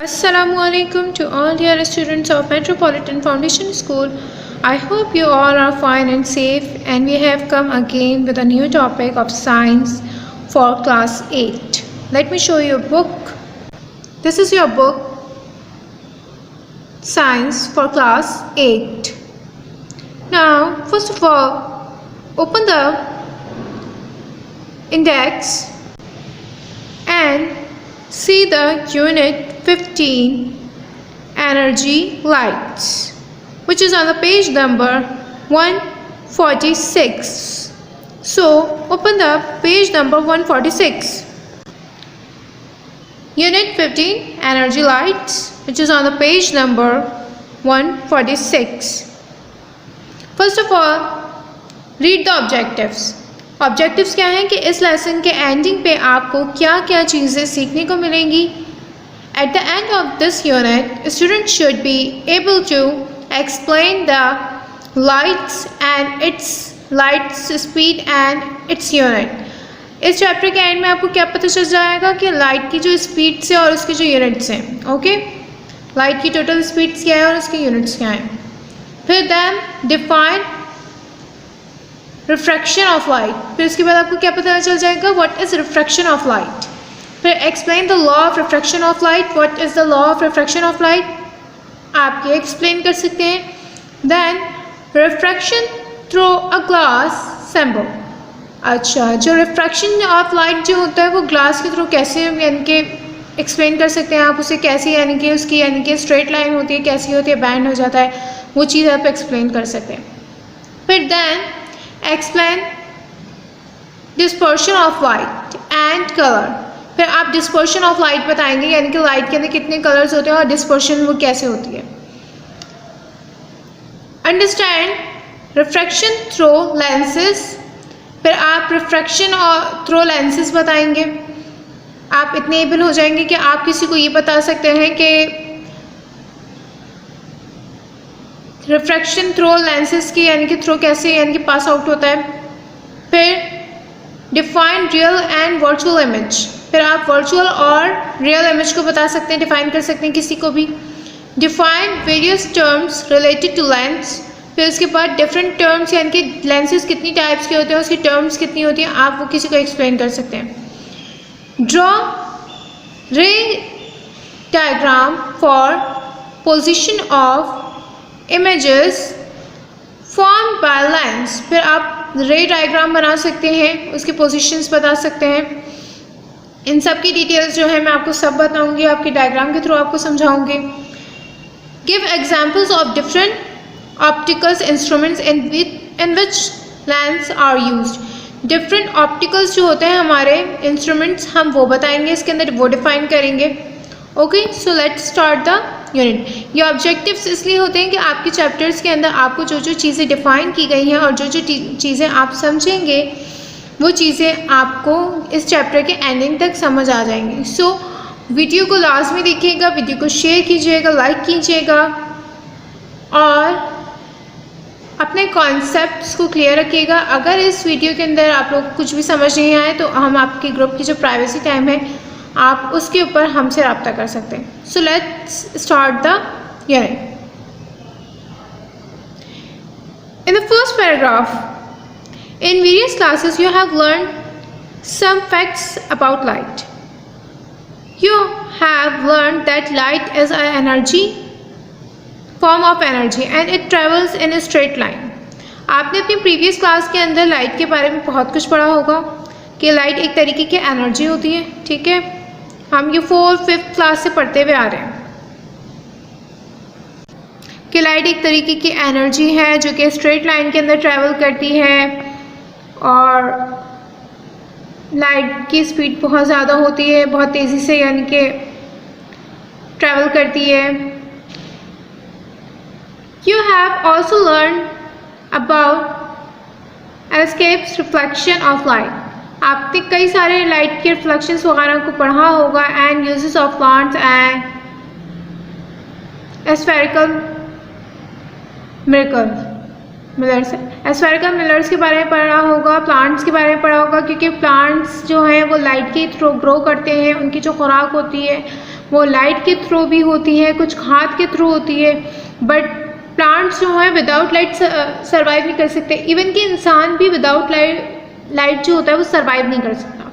Assalamualaikum to all dear students of Metropolitan Foundation School. I hope you all are fine and safe, and we have come again with a new topic of science for class 8. Let me show you a book. This is your book, Science for class 8. Now, first of all, open the index and see the unit 15 energy lights, which is on the page number 146. So open the page number 146. Unit 15 energy lights, which is on the page number 146. First of all, read the objectives. Objectives क्या हैं कि इस lesson के ending पे आपको क्या क्या चीज़ें सीखने को मिलेंगी. At the end of this unit student should be able to explain the lights and its lights speed and its unit. इस चैप्टर के एंड में आपको क्या पता चल जाएगा कि लाइट की जो स्पीड्स है और उसकी जो यूनिट्स हैं. ओके, लाइट की टोटल स्पीड्स क्या है और उसकी यूनिट्स क्या हैं. फिर then define refraction of light. फिर उसके बाद आपको क्या पता चल जाएगा what is refraction of light. फिर explain the law of refraction of light. What is the law of refraction of light आप ये एक्सप्लेन कर सकते हैं. Then refraction through a glass symbol. अच्छा, जो रिफ्रैक्शन ऑफ लाइट जो होता है वो ग्लास के थ्रू कैसे यानी कि एक्सप्लेन कर सकते हैं आप उसे. कैसे यानी कि उसकी यानी कि स्ट्रेट लाइन होती है, कैसी होती है, बैंड हो जाता है, वो चीज़ आप एक्सप्लेन कर सकते हैं. फिर then explain dispersion of light and colour. फिर आप डिस्पर्शन ऑफ लाइट बताएंगे यानी कि लाइट के अंदर कितने कलर्स होते हैं और डिस्पर्शन वो कैसे होती है. Understand refraction through lenses. फिर आप रिफ्रैक्शन और थ्रू लेंसेज बताएंगे. आप इतने एबल हो जाएंगे कि आप किसी को ये बता सकते हैं कि रिफ्रैक्शन थ्रू लेंसेज की यानी कि थ्रू कैसे यानी कि पास आउट होता है. फिर define real and virtual image. फिर आप वर्चुअल और रियल इमेज को बता सकते हैं, डिफाइन कर सकते हैं किसी को भी. Define various terms related to lens. फिर उसके बाद डिफरेंट टर्म्स यानी कि लेंसेज कितनी टाइप्स के होते हैं, उसकी टर्म्स कितनी होती हैं, आप वो किसी को एक्सप्लेन कर सकते हैं. ड्रॉ रे diagram for position of images form by lens. फिर आप रे डायग्राम बना सकते हैं, उसकी पोजीशंस बता सकते हैं. इन सब की डिटेल्स जो है मैं आपको सब बताऊंगी, आपके डायग्राम के थ्रू आपको समझाऊंगी. Give examples of different opticals instruments in which lens are used. Different opticals जो होते हैं हमारे इंस्ट्रूमेंट्स हम वो बताएंगे, इसके अंदर वो डिफाइन करेंगे. Okay, so let's start the unit. ये ऑब्जेक्टिव्स इसलिए होते हैं कि आपके चैप्टर्स के अंदर आपको जो जो चीज़ें डिफ़ाइन की गई हैं और जो जो चीज़ें आप समझेंगे वो चीज़ें आपको इस चैप्टर के एंडिंग तक समझ आ जाएंगी. सो वीडियो को लाजमी देखिएगा, वीडियो को शेयर कीजिएगा, लाइक कीजिएगा और अपने कॉन्सेप्ट्स को क्लियर रखिएगा. अगर इस वीडियो के अंदर आप लोग कुछ भी समझ नहीं आए तो हम आपके ग्रुप की जो प्राइवेसी टाइम है आप उसके ऊपर हमसे रब्ता कर सकते हैं. So let's start the unit. In the first paragraph, in various classes you have learn some facts about light. You have learn that light is a energy form of energy and it travels in a straight line. आपने अपनी previous class के अंदर light के बारे में बहुत कुछ पढ़ा होगा कि लाइट एक तरीके की एनर्जी होती है. ठीक है, हम ये 4th-5th क्लास से पढ़ते हुए आ रहे हैं कि लाइट एक तरीके की एनर्जी है जो कि स्ट्रेट लाइन के अंदर ट्रैवल करती है और लाइट की स्पीड बहुत ज़्यादा होती है, बहुत तेज़ी से यानी कि ट्रैवल करती है. You have also learn about escapes reflection of light. आपने कई सारे लाइट के रिफ्लेक्शंस वगैरह को पढ़ा होगा. And uses of plants and spherical mirrors. Spherical mirrors के बारे में पढ़ा होगा, प्लांट्स के बारे में पढ़ा होगा, क्योंकि प्लांट्स जो हैं वो लाइट के थ्रू ग्रो करते हैं. उनकी जो खुराक होती है वो लाइट के थ्रू भी होती है, कुछ खाद के थ्रू होती है, बट प्लांट्स जो है विदाउट लाइट सर्वाइव नहीं कर सकते। इवन कि इंसान भी विदाउट लाइट जो होता है वो सर्वाइव नहीं कर सकता।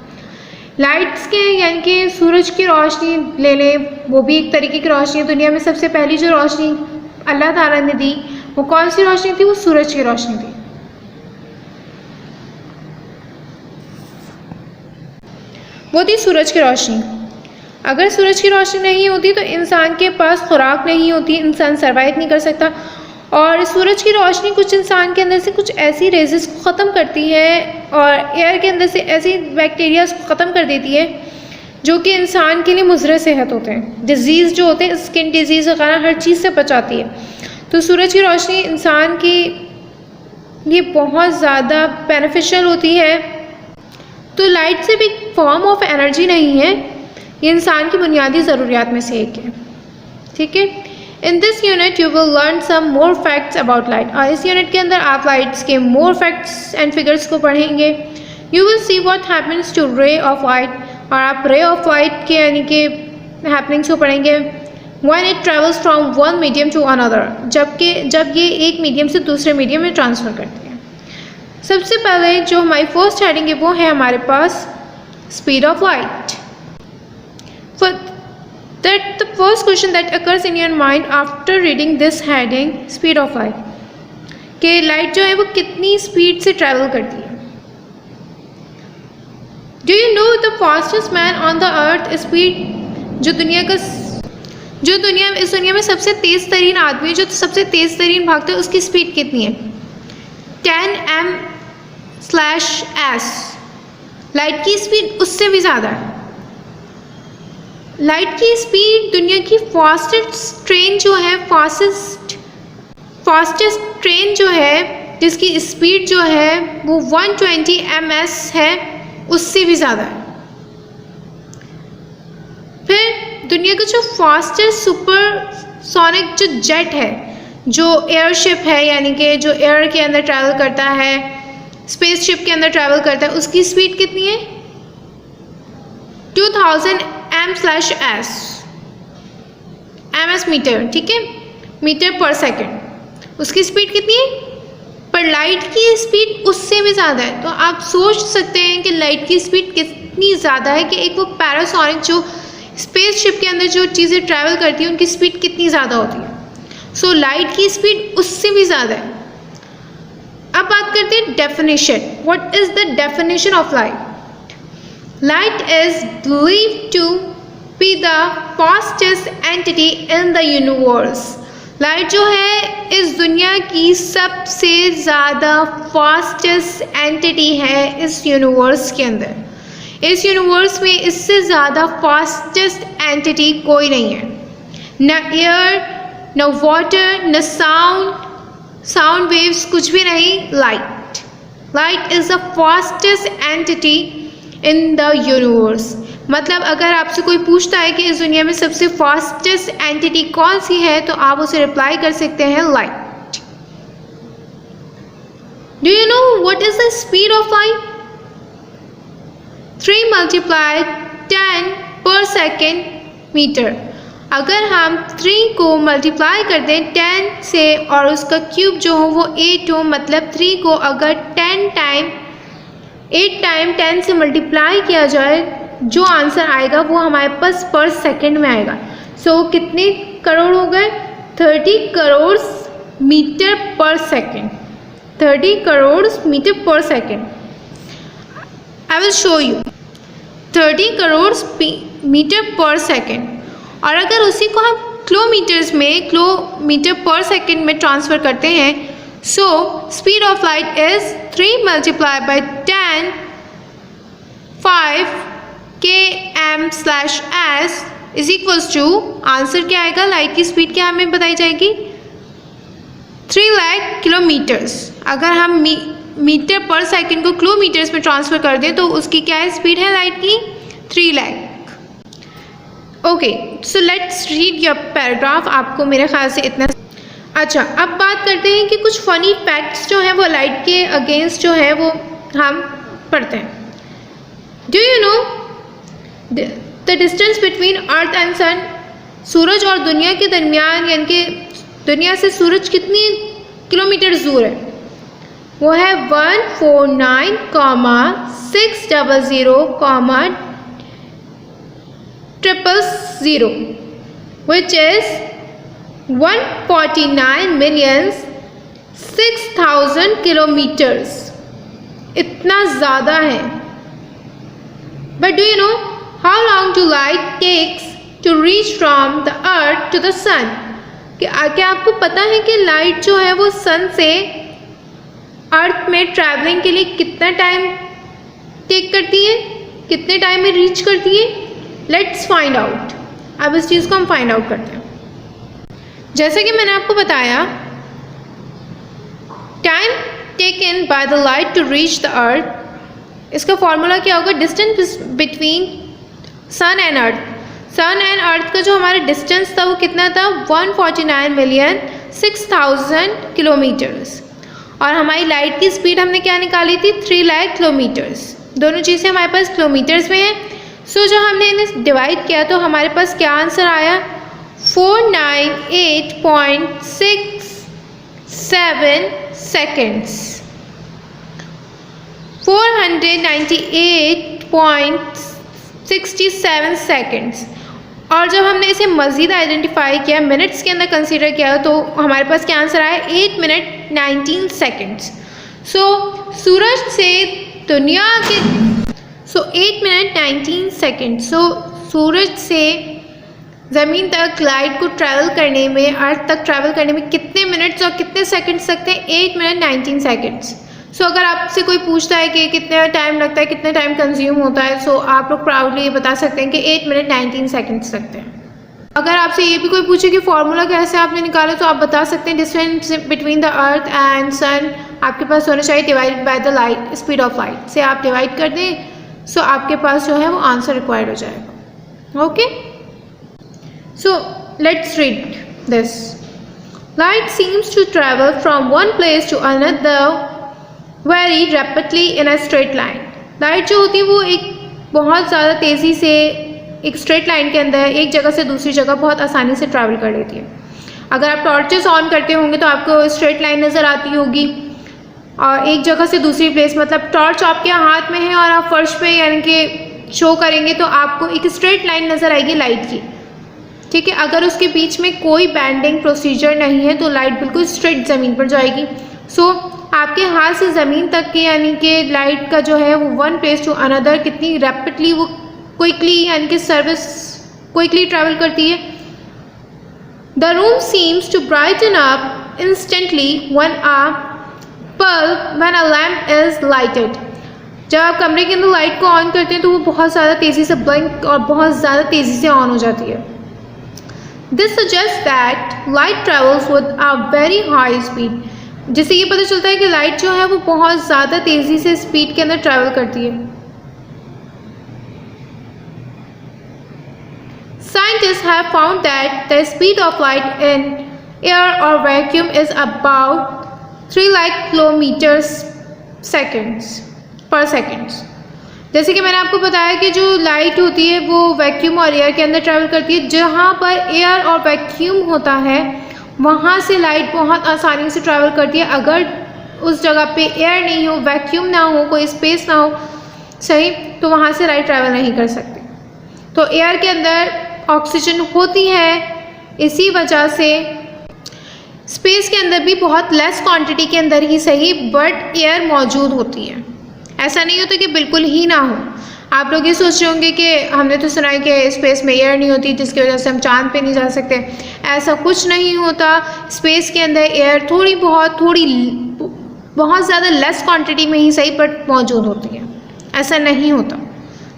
लाइट्स के यानी कि सूरज की रोशनी ले लें, वो भी एक तरीके की रोशनी है। दुनिया में सबसे पहली जो रोशनी अल्लाह ताला ने दी वो कौन सी रोशनी थी? वो सूरज की रोशनी थी। वो थी सूरज की रोशनी। अगर सूरज की रोशनी नहीं होती तो इंसान के पास खुराक नहीं होती, इंसान सर्वाइव नहीं कर सकता। और सूरज की रोशनी कुछ इंसान के अंदर से कुछ ऐसी रेजेस को ख़त्म करती है और एयर के अंदर से ऐसी बैक्टीरियाज को ख़त्म कर देती है जो कि इंसान के लिए मुज़र सेहत होते हैं। डिज़ीज़ जो होते हैं, स्किन डिज़ीज़ वगैरह हर चीज़ से बचाती है। तो सूरज की रोशनी इंसान की ये बहुत ज़्यादा बेनिफिशियल होती है। तो लाइट से भी फॉर्म ऑफ एनर्जी नहीं है, ये इंसान की बुनियादी ज़रूरियात में से एक है। ठीक है, in this unit you will learn some more facts about light. और इस यूनिट के अंदर आप लाइट्स के मोर फैक्ट्स एंड फिगर्स को पढ़ेंगे। You will see what happens to ray of light, और आप रे ऑफ लाइट के यानी कि हैपनिंग्स को पढ़ेंगे। When it travels from one medium to another, जब ये एक मीडियम से दूसरे मीडियम में ट्रांसफ़र करते हैं। सबसे पहले जो हमारी फर्स्ट हेडिंग है वो है हमारे पास speed of light. The first question that occurs in your mind after reading this heading, speed of light, कि लाइट जो है वो कितनी स्पीड से ट्रैवल करती है। Do you know the fastest man on the earth speed? इस दुनिया में सबसे तेज़ तरीन आदमी, जो सबसे तेज़ तरीन भागता है, उसकी स्पीड कितनी है? 10 m/s। लाइट की स्पीड उससे भी ज़्यादा है। लाइट की स्पीड दुनिया की फास्टेस्ट ट्रेन जो है जिसकी स्पीड जो है वो 120 ms है, उससे भी ज़्यादा है। फिर दुनिया का जो फास्टेस्ट सुपरसोनिक जो जेट है, जो एयरशिप है, यानी कि जो एयर के अंदर ट्रैवल करता है, स्पेसशिप के अंदर ट्रैवल करता है, उसकी स्पीड कितनी है? 2000 m/s, ms मीटर, ठीक है, मीटर पर सेकंड। उसकी स्पीड कितनी है? पर लाइट की स्पीड उससे भी ज़्यादा है। तो आप सोच सकते हैं कि लाइट की स्पीड कितनी ज़्यादा है, कि एक वो पैरासोनिक जो स्पेसशिप के अंदर जो चीज़ें ट्रैवल करती हैं उनकी स्पीड कितनी ज़्यादा होती है। सो लाइट की स्पीड उससे भी ज़्यादा है। अब बात करते हैं definition. What is the definition of light? Light is believed to be the fastest entity in the universe. Light जो है इस दुनिया की सबसे ज़्यादा फास्टेस्ट एंटिटी है इस यूनिवर्स के अंदर। इस यूनिवर्स में इससे ज़्यादा फास्टेस्ट एंटिटी कोई नहीं है। न एयर, न वाटर, न साउंड वेव्स, कुछ भी नहीं। Light is the fastest entity in the universe. मतलब अगर आपसे कोई पूछता है कि इस दुनिया में सबसे फास्टेस्ट एंटिटी कौन सी है, तो आप उसे रिप्लाई कर सकते हैं light. Do you know what is the speed of light? 3 × 10 metre. अगर हम 3 को मल्टीप्लाई कर दें 10 से और उसका क्यूब जो हो वो 8 हो, मतलब 3 को अगर 8 टाइम 10 से मल्टीप्लाई किया जाए, जो आंसर आएगा वो हमारे पास पर सेकंड में आएगा। सो कितने करोड़ हो गए? 30 crore metre per second. 30 crore metre per second. I will show you. 30 crore metre per second. और अगर उसी को हम किलोमीटर पर सेकंड में ट्रांसफ़र करते हैं, so speed of light is 3 × 10 5 km/s is equals to, answer क्या आएगा? लाइट की स्पीड क्या हमें बताई जाएगी? 3 लाख किलोमीटर्स। अगर हम मीटर पर सेकंड को किलोमीटर्स में ट्रांसफ़र कर दें तो उसकी क्या है स्पीड है लाइट की? 3 lakh. Okay, so let's read your paragraph. आपको मेरे ख्याल से इतना अच्छा। अब बात करते हैं कि कुछ फ़नी फैक्ट्स जो हैं वो लाइट के अगेंस्ट जो है वो हम पढ़ते हैं। Do you know the distance between earth and sun, सूरज और दुनिया के दरमियान यानी कि दुनिया से सूरज कितनी किलोमीटर दूर है? वो है 149,600,000, which is 149,006,000 किलोमीटर्स। इतना ज़्यादा है। But do you know how long to light takes to reach from the earth to the sun? क्या आपको पता है कि लाइट जो है वो सन से अर्थ में ट्रैवलिंग के लिए कितना टाइम टेक करती है, कितने टाइम में रीच करती है? Let's find out. अब इस चीज़ को हम फाइंड आउट करते हैं। जैसे कि मैंने आपको बताया, time taken by the light to reach the earth, इसका फॉर्मूला क्या होगा? Distance between sun and earth. Sun and earth का जो हमारा डिस्टेंस था वो कितना था? 149,006,000 किलोमीटर्स। और हमारी लाइट की स्पीड हमने क्या निकाली थी? 3 लाख किलोमीटर्स। दोनों चीज़ें हमारे पास किलोमीटर्स में हैं। सो जो हमने इन्हें डिवाइड किया तो हमारे पास क्या आंसर आया? 498.67 सेकेंड्स। 498.67 सेकेंड्स। और जब हमने इसे मज़ीद आइडेंटिफाई किया, मिनट्स के अंदर कंसीडर किया, तो हमारे पास क्या आंसर आया? 8 मिनट 19 सेकेंड्स। सो सूरज से दुनिया के 8 मिनट 19 सेकेंड। सो सूरज से ज़मीन तक लाइट को ट्रैवल करने में, अर्थ तक ट्रैवल करने में कितने मिनट्स और कितने सेकंड्स लगते हैं? 8 मिनट 19 सेकंड्स। सो अगर आपसे कोई पूछता है कि कितना टाइम लगता है, कितना टाइम कंज्यूम होता है, सो आप लोग प्राउडली ये बता सकते हैं कि 8 मिनट 19 सेकंड्स लगते हैं। अगर आपसे ये भी कोई पूछे कि फार्मूला कैसे आपने निकाला, तो आप बता सकते हैं distance between the earth and sun आपके पास होना चाहिए divided by the light, speed of light से आप डिवाइड कर दें, सो आपके पास जो है वो आंसर रिक्वायर्ड हो जाएगा। Okay, so let's read this. Light seems to travel from one place to another very rapidly in a straight line. Light जो होती है वो एक बहुत ज़्यादा तेज़ी से एक स्ट्रेट लाइन के अंदर एक जगह से दूसरी जगह बहुत आसानी से ट्रैवल कर लेती है। अगर आप टॉर्चेस ऑन करते होंगे तो आपको स्ट्रेट लाइन नज़र आती होगी, और एक जगह से दूसरी प्लेस, मतलब टॉर्च आपके हाथ में है और आप फर्श पे यानी कि शो करेंगे तो आपको एक स्ट्रेट लाइन नज़र आएगी लाइट की। ठीक है, अगर उसके बीच में कोई बैंडिंग प्रोसीजर नहीं है तो लाइट बिल्कुल स्ट्रेट ज़मीन पर जाएगी। सो आपके हाथ से ज़मीन तक की यानी कि लाइट का जो है वो वन प्लेस टू अनदर कितनी रैपिडली, वो क्विकली यानी कि सर्विस क्विकली ट्रैवल करती है। The room seems to brighten up instantly when a lamp is lighted. जब आप कमरे के अंदर लाइट को ऑन करते हैं तो वो बहुत ज़्यादा तेज़ी से ब्लिंक और बहुत ज़्यादा तेज़ी से ऑन हो जाती है। This suggest that light travels with a very high speed. जिससे ये पता चलता है कि लाइट जो है वो बहुत ज़्यादा तेज़ी से स्पीड के अंदर ट्रैवल करती है। Scientists have found that the speed of light in air or vacuum is about 3 lakh kilometers per second। जैसे कि मैंने आपको बताया कि जो लाइट होती है वो वैक्यूम और एयर के अंदर ट्रैवल करती है। जहाँ पर एयर और वैक्यूम होता है वहाँ से लाइट बहुत आसानी से ट्रैवल करती है। अगर उस जगह पे एयर नहीं हो, वैक्यूम ना हो, कोई स्पेस ना हो, सही, तो वहाँ से लाइट ट्रैवल नहीं कर सकती। तो एयर के अंदर ऑक्सीजन होती है, इसी वजह से स्पेस के अंदर भी बहुत लेस क्वांटिटी के अंदर ही सही, बट एयर मौजूद होती है। ऐसा नहीं होता कि बिल्कुल ही ना हो। आप लोग ये सोच रहे होंगे कि हमने तो सुना है कि स्पेस में एयर नहीं होती जिसकी वजह से हम चांद पे नहीं जा सकते। ऐसा कुछ नहीं होता। स्पेस के अंदर एयर थोड़ी बहुत ज़्यादा लेस क्वांटिटी में ही सही बट मौजूद होती है। ऐसा नहीं होता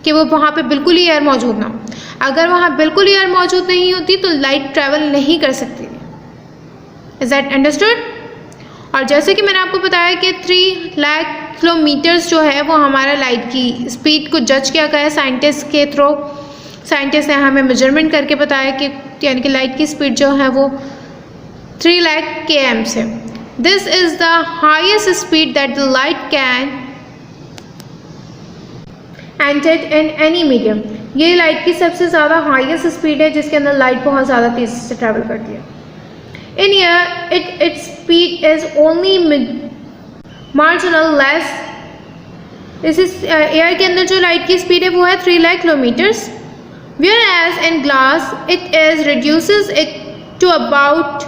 कि वो वहाँ पे बिल्कुल ही एयर मौजूद ना हो। अगर वहाँ बिल्कुल एयर मौजूद नहीं होती तो लाइट ट्रैवल नहीं कर सकती। Is that understood? और जैसे कि मैंने आपको बताया कि 3 लाख किलोमीटर्स जो है वो हमारा लाइट की स्पीड को जज किया गया है साइंटिस्ट के थ्रू। साइंटिस्ट ने हमें मेजरमेंट करके बताया कि यानी कि लाइट की स्पीड जो है वो 3 लाख km है। This is the highest speed that the light can enter in any medium. ये लाइट की सबसे ज़्यादा हाईएस्ट स्पीड है जिसके अंदर लाइट बहुत ज़्यादा तेज़ी से ट्रैवल करती है। In air its speed is only marginal less. इस एयर के अंदर जो लाइट की स्पीड है वो है 3 lakh kilometres, whereas in glass it is reduces it to about,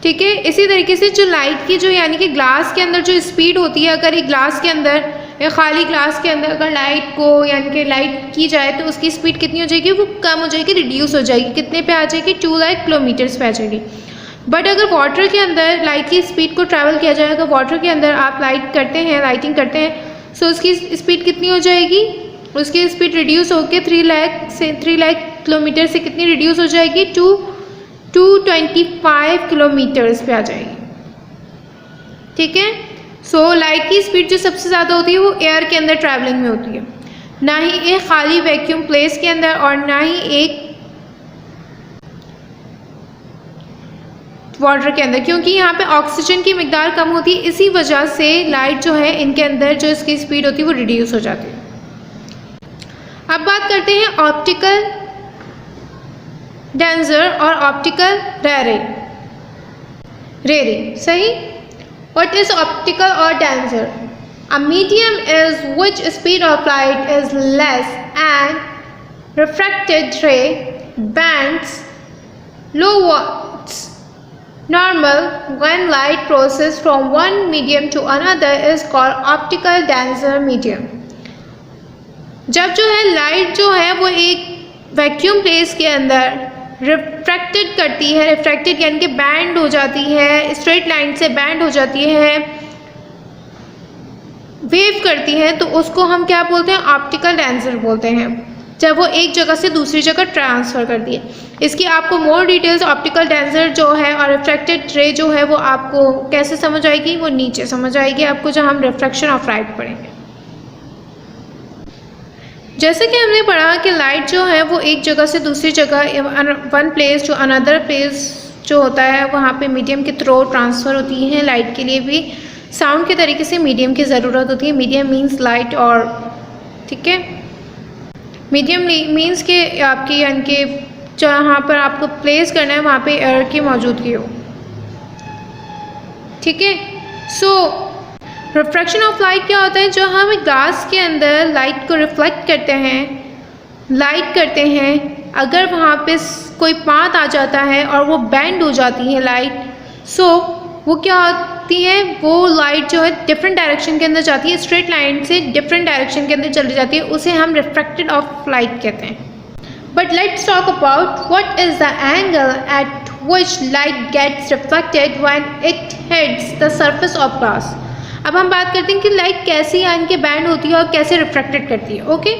ठीक है। इसी तरीके से जो लाइट की जो यानी कि ग्लास के अंदर जो स्पीड होती है, अगर एक ग्लास के अंदर या खाली ग्लास के अंदर अगर लाइट को यानी कि लाइट की जाए तो उसकी स्पीड कितनी हो जाएगी, वो कम हो जाएगी, रिड्यूस हो जाएगी। कितने पे आ जाएगी, 2 लाख किलोमीटर्स पे आ जाएगी। बट अगर वाटर के अंदर लाइट की स्पीड को ट्रैवल किया जाए, अगर वाटर के अंदर आप लाइटिंग करते हैं सो उसकी स्पीड कितनी हो जाएगी, उसकी स्पीड रिड्यूस होकर 3 लाख किलोमीटर से कितनी रिड्यूस हो जाएगी, 225 किलोमीटर्स पे आ जाएगी, ठीक है। सो लाइट की स्पीड जो सबसे ज़्यादा होती है वो एयर के अंदर ट्रैवलिंग में होती है, ना ही एक खाली वैक्यूम प्लेस के अंदर और ना ही एक वाटर के अंदर, क्योंकि यहाँ पे ऑक्सीजन की मिकदार कम होती है। इसी वजह से लाइट जो है इनके अंदर जो इसकी स्पीड होती है वो रिड्यूस हो जाती है। अब बात करते हैं ऑप्टिकल डेंसर और ऑप्टिकल रे। सही। व्हाट इज ऑप्टिकल और denser? A medium is which speed of light is less and refracted रे bands low watts normal when light passes from one medium to another is called optical denser medium। जब जो है light जो है वो एक vacuum place के अंदर रिफ्रैक्टेड करती है, रिफ्रैक्टेड यानी कि बैंड हो जाती है, स्ट्रेट लाइन से बैंड हो जाती है, वेव करती है, तो उसको हम क्या बोलते हैं, ऑप्टिकल डेंसर बोलते हैं, जब वो एक जगह से दूसरी जगह ट्रांसफ़र करती है। इसकी आपको मोर डिटेल्स ऑप्टिकल डेंसर जो है और रिफ्रैक्टेड रे जो है वो आपको कैसे समझ आएगी, वो नीचे समझ आएगी आपको जब हम रिफ्रैक्शन ऑफ लाइट पढ़ेंगे। जैसे कि हमने पढ़ा कि लाइट जो है वो एक जगह से दूसरी जगह, one place to another place जो होता है वहाँ पे मीडियम के थ्रू ट्रांसफ़र होती है। लाइट के लिए भी साउंड के तरीके से मीडियम की ज़रूरत होती है। मीडियम मीन्स लाइट, और ठीक है, मीडियम मीन्स के आपकी यानी कि जहाँ पर आपको प्लेस करना है वहाँ पे एयर की मौजूदगी हो, ठीक है। सो रिफ्रैक्शन ऑफ लाइट क्या होता है, जो हम ग्लास के अंदर लाइट को रिफ्लेक्ट करते हैं, अगर वहाँ पे कोई पाथ आ जाता है और वो बेंड हो जाती है लाइट, सो वो क्या होती है, वो लाइट जो है डिफरेंट डायरेक्शन के अंदर जाती है, स्ट्रेट लाइन से डिफरेंट डायरेक्शन के अंदर चली जाती है, उसे हम रिफ्रैक्टेड ऑफ लाइट कहते हैं। But let's talk about what is the angle at which light gets reflected when it hits the surface of glass. अब हम बात करते हैं कि लाइट कैसी यानी कि बैंड होती है और कैसे रिफ्रैक्टेड करती है, ओके।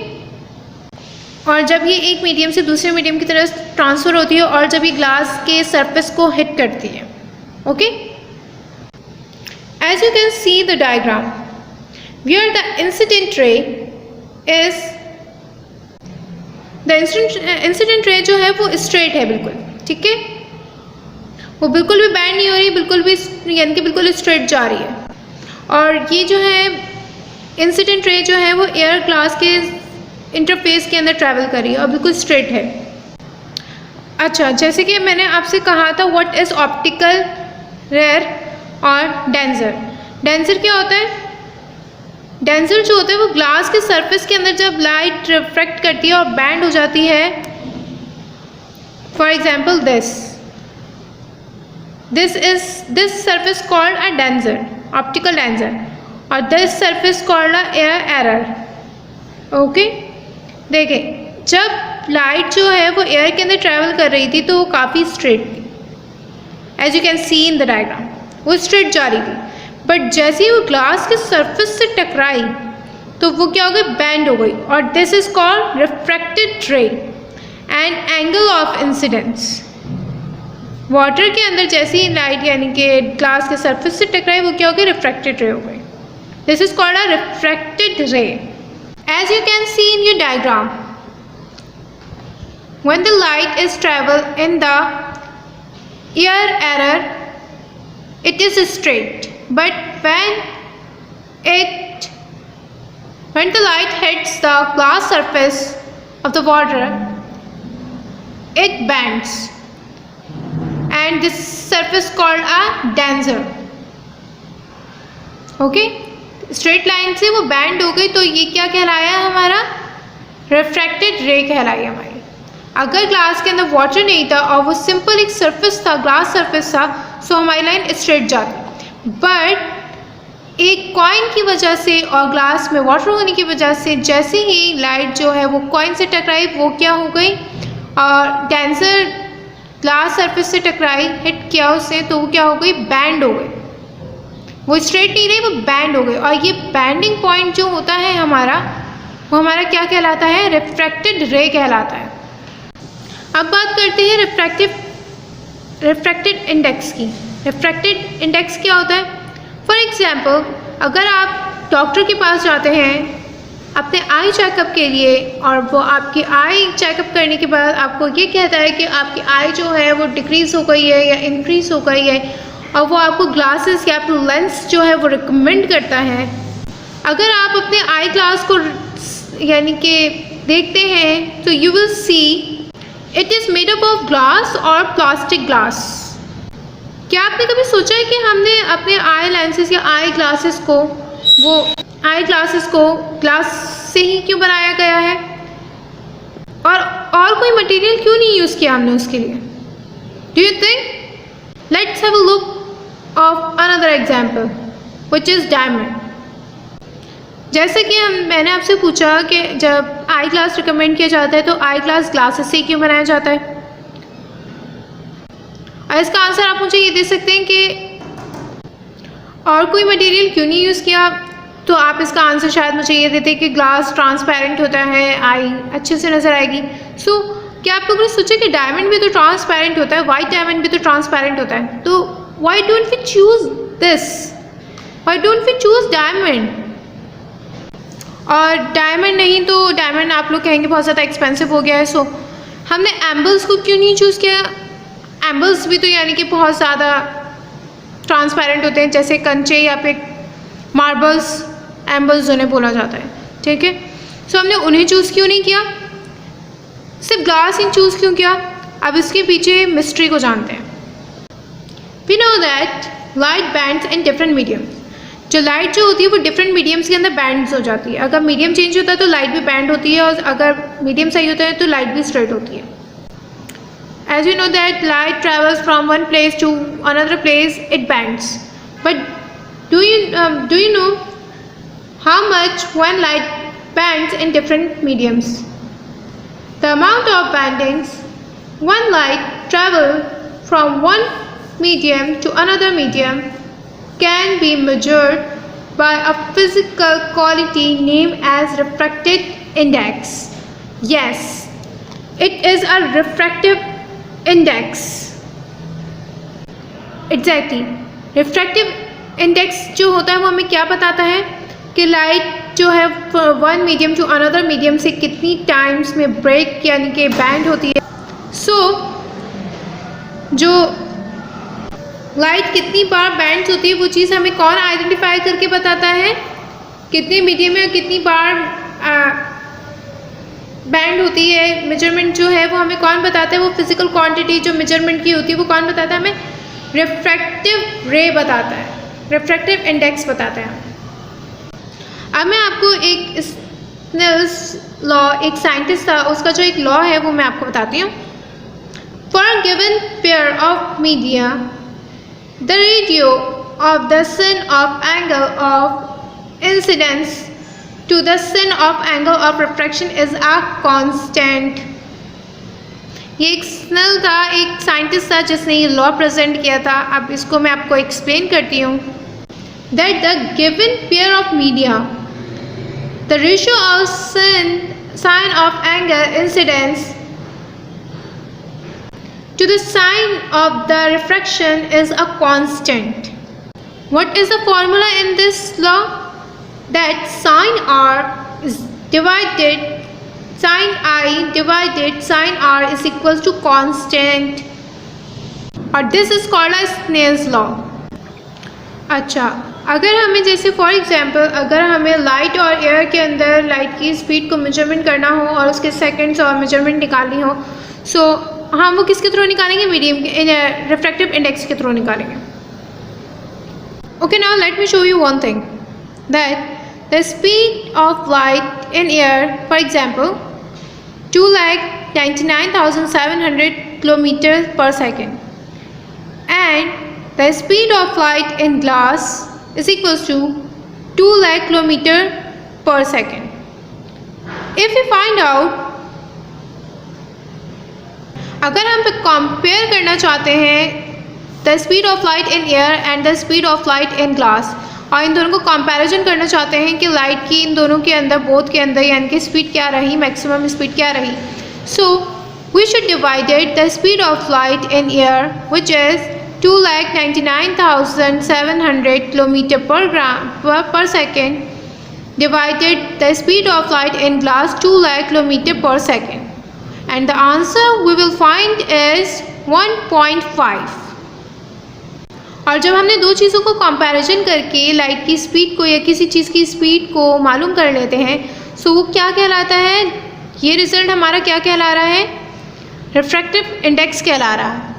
और जब ये एक मीडियम से दूसरे मीडियम की तरफ ट्रांसफ़र होती है और जब ये ग्लास के सरफेस को हिट करती है, okay. As you can see the diagram, where the incident ray is, the incident ray जो है वो स्ट्रेट है बिल्कुल, ठीक है, वो बिल्कुल भी बैंड नहीं हो रही, बिल्कुल भी यानी कि बिल्कुल स्ट्रेट जा रही है। और ये जो है इंसिडेंट रे जो है वो एयर ग्लास के इंटरफेस के अंदर ट्रैवल कर रही है और बिल्कुल स्ट्रेट है। अच्छा, जैसे कि मैंने आपसे कहा था व्हाट इज़ ऑप्टिकल रेयर और डेंसर। डेंसर क्या होता है, डेंसर जो होता है वो ग्लास के सरफेस के अंदर जब लाइट रिफ्रैक्ट करती है और बैंड हो जाती है, for example this surface called a denser, optical denser, और this surface called a air rarer, okay. देखें, जब लाइट जो है वो एयर के अंदर ट्रैवल कर रही थी तो वो काफ़ी स्ट्रेट थी, as you can see in the diagram, वो स्ट्रेट जा रही थी। बट जैसे ही वो ग्लास के सरफेस से टकराई तो वो क्या हो गई, बैंड हो गई, और दिस इज कॉल्ड रिफ्रैक्टेड रे and angle of incidence. Water के अंदर जैसे ही लाइट यानी कि ग्लास के सरफेस से टकराई वो क्या हो गई, रिफ्रैक्टेड रे हो गई। This is called a refracted ray. As you can see in your diagram, when the light is travel in the air error it is straight, but when When the light hits the glass surface of the water, it bends, and this surface called a dancer. Okay, straight line से वो band हो गई तो ये क्या कहलाया हमारा? Refracted रे कहलाई हमारी। अगर ग्लास के अंदर वाटर नहीं था और वो सिंपल एक सरफेस था, ग्लास सरफेस था, सो हमारी लाइन स्ट्रेट जाती। बट एक कॉइन की वजह से और ग्लास में वाटर होने की वजह से जैसे ही लाइट जो है वो कॉइन से टकराई, वो क्या हो गई? और डांसर ग्लास सरफेस से टकराई, हिट किया उससे, तो वो क्या हो गई? बैंड हो गई। वो स्ट्रेट नहीं रही, वो बैंड हो गई। और ये बैंडिंग पॉइंट जो होता है हमारा, वो हमारा क्या कहलाता है? रिफ्रैक्टेड रे कहलाता है। अब बात करते हैं रिफ्रैक्टेड इंडेक्स की। रिफ्रैक्टेड इंडेक्स क्या होता है? फॉर एग्जाम्पल, अगर आप डॉक्टर के पास जाते हैं अपने आई चेकअप के लिए और वो आपकी आई चेकअप करने के बाद आपको ये कहता है कि आपकी आई जो है वो डिक्रीज़ हो गई है या इंक्रीज़ हो गई है, और वो आपको ग्लासेस या फिर लेंस जो है वो रिकमेंड करता है। अगर आप अपने आई ग्लास को यानी कि देखते हैं तो you will see it is made up of glass और प्लास्टिक ग्लास। क्या आपने कभी सोचा है कि हमने अपने आई लेंसेज या आई ग्लासेस को ग्लास से ही क्यों बनाया गया है, और कोई मटेरियल क्यों नहीं यूज़ किया हमने उसके लिए? Do you think? Let's have a look of another example which is diamond. जैसे कि मैंने आपसे पूछा कि जब आई ग्लास रिकमेंड किया जाता है तो आई ग्लास ग्लासेस से क्यों बनाया जाता है, और इसका आंसर आप मुझे ये दे सकते हैं कि और कोई मटेरियल क्यों नहीं यूज़ किया। तो आप इसका आंसर शायद मुझे ये देते कि ग्लास ट्रांसपेरेंट होता है, आई अच्छे से नज़र आएगी। सो क्या आप लोगों ने सोचा कि डायमंड भी तो ट्रांसपेरेंट होता है, वाइट डायमंड भी तो ट्रांसपेरेंट होता है, तो why don't we choose this? Why don't we choose diamond? और डायमंड नहीं तो डायमंड आप लोग कहेंगे बहुत ज़्यादा एक्सपेंसिव हो गया है, सो हमने एम्बल्स को क्यों नहीं चूज़ किया? एम्बल्स भी तो यानी कि बहुत ज़्यादा ट्रांसपेरेंट होते हैं, जैसे कंचे या फिर मार्बल्स, एम्बल्स उन्हें बोला जाता है, ठीक है। सो हमने उन्हें चूज़ क्यों नहीं किया, सिर्फ ग्लास ही चूज़ क्यों किया? अब इसके पीछे मिस्ट्री को जानते हैं। We know that light bands in different mediums. जो लाइट जो होती है वो डिफरेंट मीडियम्स के अंदर बैंड्स हो जाती है। अगर मीडियम चेंज होता है तो लाइट भी बैंड होती है, और अगर मीडियम सही होता है तो लाइट भी स्ट्रेट होती है। As you know that light travels from one place to another place, it bends. But do you know how much one light bends in different mediums? The amount of bendings one light travel from one medium to another medium can be measured by a physical quality named as refractive index. Yes, it is a refractive index. Exactly, refractive index जो होता है वो हमें क्या बताता है कि light जो है one medium to another medium से कितनी टाइम्स में ब्रेक यानी कि बैंड होती है। सो जो लाइट कितनी बार बैंड होती है वो चीज़ हमें कौन आइडेंटिफाई करके बताता है? कितने मीडियम में कितनी बार बैंड होती है, मेजरमेंट जो है वो हमें कौन बताता है? वो फिजिकल क्वांटिटी जो मेजरमेंट की होती है वो कौन बताता है हमें? रिफ्रैक्टिव रे बताता है, रिफ्रैक्टिव इंडेक्स बताता है। अब मैं आपको एक स्नेल्स लॉ, एक साइंटिस्ट था उसका जो एक लॉ है वो मैं आपको बताती हूँ। For a given pair of media the radio of the son of angle of incidence to the sin of angle of refraction is a constant। ये एक स्नेल था, एक साइंटिस्ट था जिसने ये लॉ प्रेजेंट किया था। अब इसको मैं आपको एक्सप्लेन करती हूँ। That the given pair of media the ratio of sine of angle incidence to the sign of the refraction is a constant। What is the formula in this law? That sin r is divided sin I divided sin r is equals to constant, और this is called a Snell's law। अच्छा, अगर हमें जैसे for example अगर हमें light और air के अंदर लाइट की स्पीड को मेजरमेंट करना हो और उसके सेकंड्स और मेजरमेंट निकालनी हो, सो हम वो किसके थ्रू निकालेंगे? मीडियम के रिफ्रैक्टिव इंडेक्स के थ्रू निकालेंगे। Okay, now let me show you one thing that the speed of light in air for example 2,99,700 kilometre पर second and the speed of light in glass is equals to 2 lakh kilometer per second. If we find out, अगर हम compare करना चाहते हैं the speed of light in air and the speed of light in glass, और इन दोनों को comparison करना चाहते हैं कि लाइट की इन दोनों के अंदर बोथ के अंदर यानी कि स्पीड क्या रही, मैक्सिमम स्पीड क्या रही, so we should divided the speed of light in air which is 2,99,700 kilometer per second divided the speed of light in glass 2 lakh kilometer per second, and the answer we will find is 1.5. और जब हमने दो चीज़ों को comparison करके light की speed को या किसी चीज़ की स्पीड को मालूम कर लेते हैं, सो वो क्या कहलाता है? ये रिजल्ट हमारा क्या कहला रहा है? रिफ्रैक्टिव इंडेक्स कहला रहा है।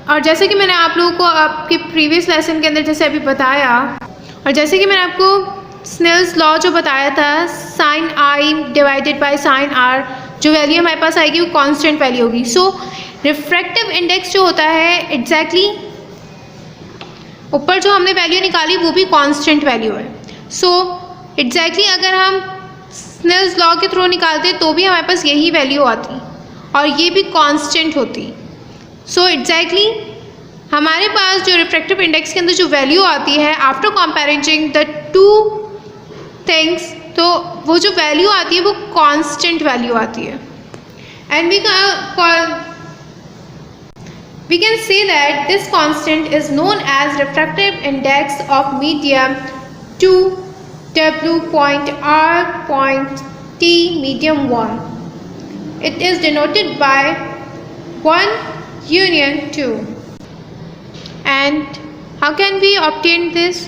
और जैसे कि मैंने आप लोगों को आपके प्रीवियस लेसन के अंदर जैसे अभी बताया, और जैसे कि मैंने आपको स्नेल्स लॉ जो बताया था, sine I divided by sine R, जो वैल्यू हमारे पास आएगी वो कांस्टेंट वैल्यू होगी। सो रिफ्रैक्टिव इंडेक्स जो होता है एग्जैक्टली ऊपर जो हमने वैल्यू निकाली वो भी कांस्टेंट वैल्यू है। सो एग्जैक्टली अगर हम स्नेल्स लॉ के थ्रू निकालते तो भी हमारे पास यही वैल्यू आती और ये भी कांस्टेंट होती। सो एग्जैक्टली हमारे पास जो रिफ्रैक्टिव इंडेक्स के अंदर जो वैल्यू आती है after comparing the two things, तो वो जो वैल्यू आती है वो कांस्टेंट वैल्यू आती है। And we can say that this constant is known as refractive index of medium 2W.R.T medium 1. It is denoted by 1 union 2. And how can we obtain this?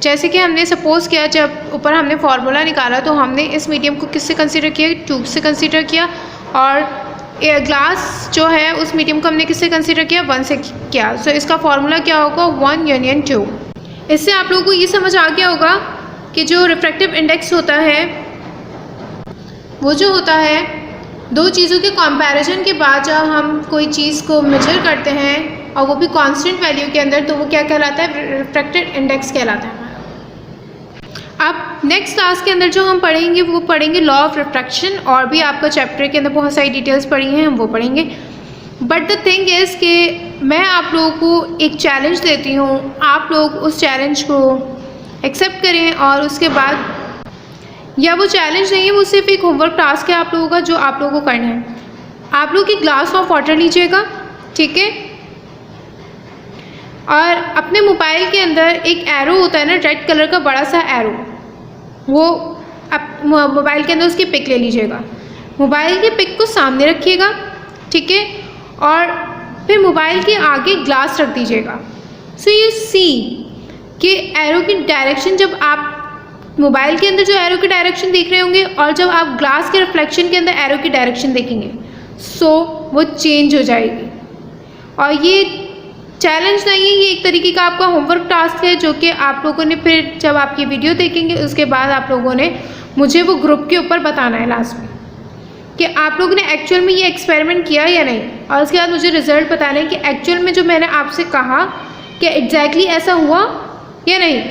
जैसे कि हमने सपोज़ किया जब ऊपर हमने फार्मूला निकाला तो हमने इस मीडियम को किससे कंसीडर किया? ट्यूब से कंसीडर किया, और एयर ग्लास जो है उस मीडियम को हमने किससे कंसीडर किया? 1 से किया। सो इसका फार्मूला क्या होगा? 1 union 2। इससे आप लोगों को ये समझ आ गया होगा कि जो रिफ्रैक्टिव इंडेक्स होता है वो जो होता है दो चीज़ों के कंपैरिजन के बाद जब हम कोई चीज़ को मेजर करते हैं और वो भी कांस्टेंट वैल्यू के अंदर, तो वो क्या कहलाता है? रिफ्रैक्टिव इंडेक्स कहलाता है हमारा। अब नेक्स्ट क्लास के अंदर जो हम पढ़ेंगे वो पढ़ेंगे लॉ ऑफ रिफ्रैक्शन, और भी आपका चैप्टर के अंदर बहुत सारी डिटेल्स पढ़ी हैं, हम वो पढ़ेंगे। बट द थिंग इज़ कि मैं आप लोगों को एक चैलेंज देती हूँ, आप लोग उस चैलेंज को एक्सेप्ट करें, और उसके बाद, या वो चैलेंज नहीं है, वो सिर्फ एक होमवर्क टास्क है आप लोगों का जो आप लोगों को करना है। आप लोग एक ग्लास ऑफ वाटर लीजिएगा, ठीक है, और अपने मोबाइल के अंदर एक एरो होता है ना, रेड कलर का बड़ा सा एरो, वो मोबाइल के अंदर उसकी पिक ले लीजिएगा। मोबाइल की पिक को सामने रखिएगा, ठीक है, और फिर मोबाइल के आगे ग्लास रख दीजिएगा। सो यू सी कि एरो की डायरेक्शन, जब आप मोबाइल के अंदर जो एरो की डायरेक्शन देख रहे होंगे और जब आप ग्लास के रिफ्लेक्शन के अंदर एरो की डायरेक्शन देखेंगे, सो वो चेंज हो जाएगी। और ये चैलेंज नहीं है, ये एक तरीके का आपका होमवर्क टास्क है जो कि आप लोगों ने फिर जब आप ये वीडियो देखेंगे उसके बाद आप लोगों ने मुझे वो ग्रुप के ऊपर बताना है लास्ट में कि आप लोगों ने एक्चुअल में ये एक्सपेरिमेंट किया या नहीं, और उसके बाद मुझे रिजल्ट बताना है कि एक्चुअल में जो मैंने आपसे कहा कि एग्जैक्टली ऐसा हुआ या नहीं।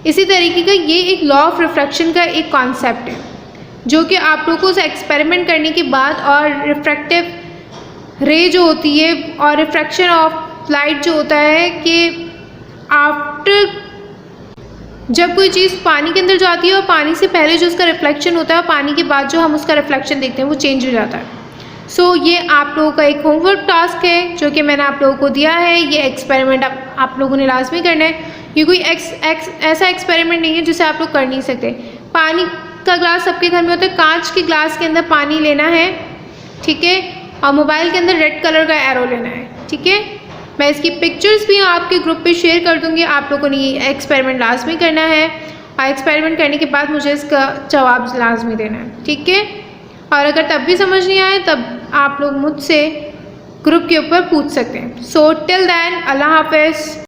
इसी तरीके का ये एक लॉ ऑफ रिफ्रैक्शन का एक कॉन्सेप्ट है जो कि आप लोगों को उस एक्सपेरिमेंट करने के बाद, और रिफ्रैक्टिव रे जो होती है और रिफ्रैक्शन ऑफ लाइट जो होता है कि आफ्टर जब कोई चीज़ पानी के अंदर जाती है और पानी से पहले जो उसका रिफ्लेक्शन होता है और पानी के बाद जो हम उसका रिफ्लेक्शन देखते हैं वो चेंज हो जाता है। सो ये आप लोगों का एक होमवर्क टास्क है जो कि मैंने आप लोगों को दिया है। ये एक्सपेरिमेंट आप लोगों ने लाजमी करना है। ये कोई ऐसा एक्सपेरिमेंट नहीं है जिसे आप लोग कर नहीं सकते। पानी का ग्लास सबके घर में होता है, कांच के ग्लास के अंदर पानी लेना है, ठीक है, और मोबाइल के अंदर रेड कलर का एरो लेना है, ठीक है। मैं इसकी पिक्चर्स भी आपके ग्रुप पे शेयर कर दूँगी। आप लोगों ने ये एक्सपेरिमेंट लाजमी करना है और एक्सपेरिमेंट करने के बाद मुझे इसका जवाब लाजमी देना है, ठीक है। और अगर तब भी समझ नहीं आए तब आप लोग मुझसे ग्रुप के ऊपर पूछ सकते हैं। सो टिल देन, अल्लाह हाफ़िज़।